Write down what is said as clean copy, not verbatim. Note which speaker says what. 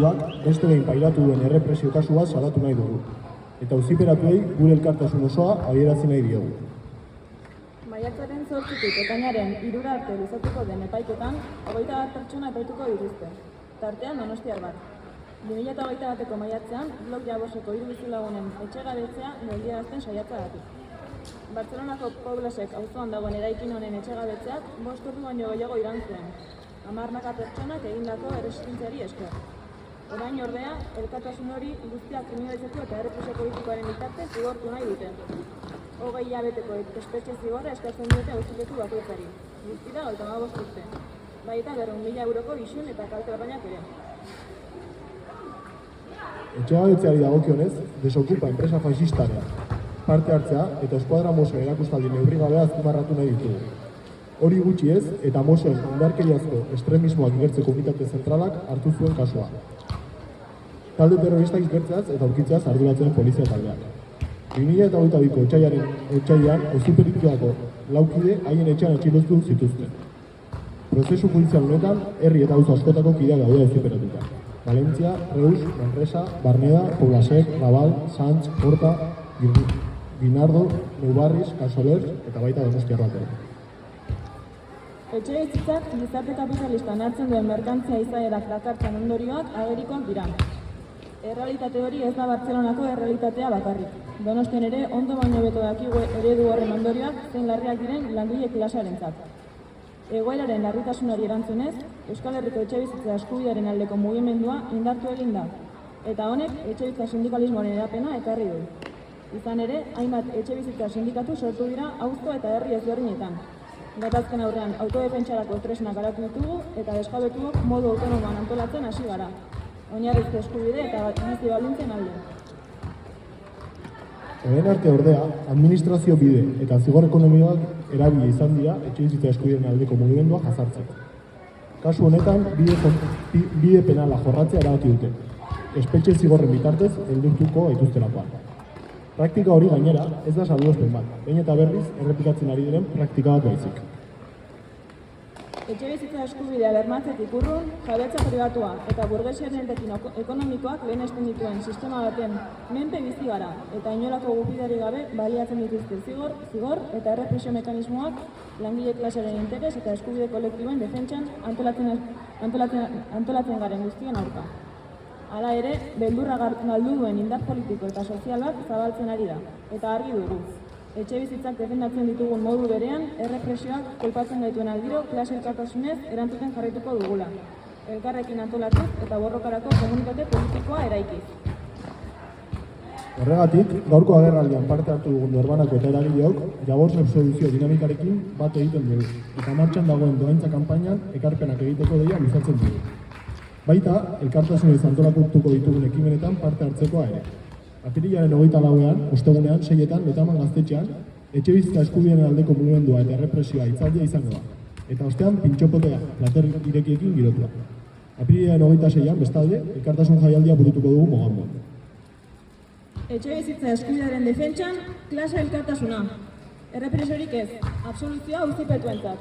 Speaker 1: Beste behin pairatu duen errepresio kasua salatu nahi dugu. Eta auziperatuei gure elkartasun osoa adierazi nahi diogu.
Speaker 2: Maiatzaren 8 ekainaren 3 arte luzatuko den epaiketan, 21 pertsona epaituko dituzte. Tartean donostiar bat. 2021ko maiatzean, blog Jaboseko 3 bizilagunen etxegabetzea geldiarazten saiatzeagatik. Bartzelonako Poblesek auzoan dagoen eraikin honen etxegabetzeak 5 ordu baino gehiago iraun zuen. 10 pertsonak egindako erresistentziari esker. Orain ordea, elkartasun hori guztiak kriminalizatu eta errepresio politikoaren bitartez zigortu nahi dute. 20 hilabeteko espetxe zigorra eskatzen diote auzipetu bakoitzari. Guztira 35 urte. Baita 100.000 euroko isun eta kalte ordainak ere.
Speaker 1: Etxegabetzeari dagokionez, Desokupa enpresa faxistaren parte hartzea eta eskuadra mosoen erakustaldi neurrigabea azpimarratu nahi ditugu. Hori gutxi ez, eta mosoen indarkeriazko estremismoak ikertzeko unitate zentralak hartu zuen kasua. Talde terroristak ikertzeaz eta aurkitzeaz arduratzen polizia taldeak. 2022ko otsailean auziperatuako 4 kide haien etxean atxilotu zituzten. Prozesu judizial honetan, herri eta auzo askotako kideak daude auziperatuta. Valencia, Reus, Manresa, Barneda, Poblasek, Raval, Sants, Horta, Guinardo, Neubarriz, Casolers eta baita Donostiar bat ere.
Speaker 2: Etxebizitzak gizarte kapitalistan hartzen duen merkantzia izaerak dakartzan ondorioak agerikoak dira. Errealitate hori ez da Bartzelonako errealitatea bakarrik. Donostian ere ondo baino beto dakigu eredu horren ondorioak zein larriak diren langile klasearentzat. Egoeraren larritasunari erantzunez, Euskal Herriko etxebizitza eskubidearen aldeko mugimendua indartu egin da, eta honek etxebizitza sindikalismoaren erapena ekarri du. Izan ere, hainbat etxebizitza sindikatu sortu dira auzo eta herri ezberdinetan. Gatazken aurrean autodefentsarako tresnak garatu ditugu eta desjabetuok modu autonomoan antolatzen hasi gara. Oinarrizko eskubide eta bizi baldintzen alde.
Speaker 1: Orain arte ordea, administrazio bide eta zigor ekonomikoak erabili izan dira etxebizitza eskubideen aldeko mugimendua jazartzeko. Kasu honetan, bide penala jorratzea erabaki dute, espetxe zigorren bitartez heldurtuko dituztelakoan. Praktika hori gainera ez da salbuespen bat, behin eta berriz errepikatzen ari diren praktika bat baizik.
Speaker 2: Etxebizitza eskubidea bermatzetik urrun, jabetza pribatua eta burgesiaren etekin ekonomikoak lehenesten dituen sistema baten menpe bizi gara eta inolako gupidari gabe baliatzen dituzte zigor eta errepresio mekanismoak langile klasearen interes eta eskubide kolektiboen defentsan antolatzen garen guztien aurka. Hala ere, beldurra galdu duen indar politiko eta sozial bat zabaltzen ari da, eta argi dugu. Etxebizitzak defendatzen ditugun modu berean, errepresioak kolpatzen gaituen aldiro klase elkartasunez erantzuten jarraituko dugula. Elkarrekin antolatuz eta borrokarako komunitate politikoa eraikiz.
Speaker 1: Horregatik, gaurko agerraldian parte hartu dugun Norbanako eta eragileok Jabors absoluzio dinamikarekin bat egiten dugu, eta martxan dagoen doaintza kanpainan ekarpenak egiteko deia luzatzen dugu. Baita, elkartasunez antolatuko ditugun ekimenetan parte hartzekoa ere. Apirilaren 24ean, ostegunean, 6etan, Letaman gaztetxean, etxebizitza eskubideen aldeko mugimendua eta errepresioa hitzaldia izango da. Eta ostean, pintxopotea, plater irekiekin girotua. Apirilaren 26ean, bestalde, elkartasun jaialdia burutuko dugu Moganbon.
Speaker 2: Etxebizitza eskubidearen defentsan, klase elkartasuna. Errepresiorik ez, absoluzioa auzipetuentzat.